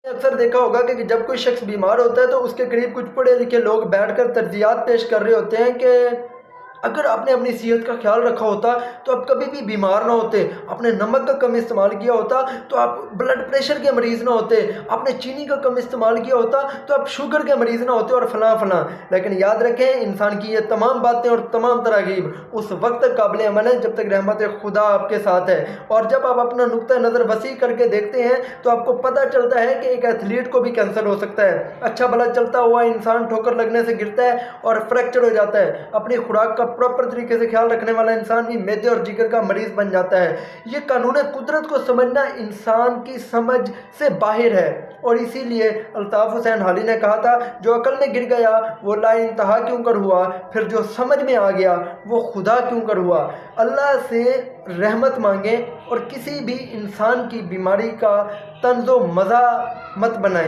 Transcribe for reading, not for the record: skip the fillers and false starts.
اکثر دیکھا ہوگا کہ جب کوئی شخص بیمار ہوتا ہے تو اس کے قریب کچھ پڑھے لکھے لوگ بیٹھ کر تجزیات پیش کر رہے ہوتے ہیں کہ اگر آپ نے اپنی صحت کا خیال رکھا ہوتا تو آپ کبھی بھی بیمار نہ ہوتے، آپ نے نمک کا کم استعمال کیا ہوتا تو آپ بلڈ پریشر کے مریض نہ ہوتے، آپ نے چینی کا کم استعمال کیا ہوتا تو آپ شوگر کے مریض نہ ہوتے، اور فلاں فلاں۔ لیکن یاد رکھیں، انسان کی یہ تمام باتیں اور تمام تراغیب اس وقت تک قابل عمل ہے جب تک رحمت خدا آپ کے ساتھ ہے، اور جب آپ اپنا نقطہ نظر وسیع کر کے دیکھتے ہیں تو آپ کو پتہ چلتا ہے کہ ایک ایتھلیٹ کو بھی کینسر ہو سکتا ہے، اچھا بھلا چلتا ہوا انسان ٹھوکر لگنے سے گرتا ہے اور فریکچر ہو جاتا ہے، اپنی خوراک کا پراپر طریقے سے خیال رکھنے والا انسان بھی معدے اور جگر کا مریض بن جاتا ہے۔ یہ قانون قدرت کو سمجھنا انسان کی سمجھ سے باہر ہے، اور اسی لیے الطاف حسین حالی نے کہا تھا، جو عقل میں گر گیا وہ لا انتہا کیوں کر ہوا، پھر جو سمجھ میں آ گیا وہ خدا کیوں کر ہوا۔ اللہ سے رحمت مانگیں اور کسی بھی انسان کی بیماری کا طنز و مزاح مت بنائیں۔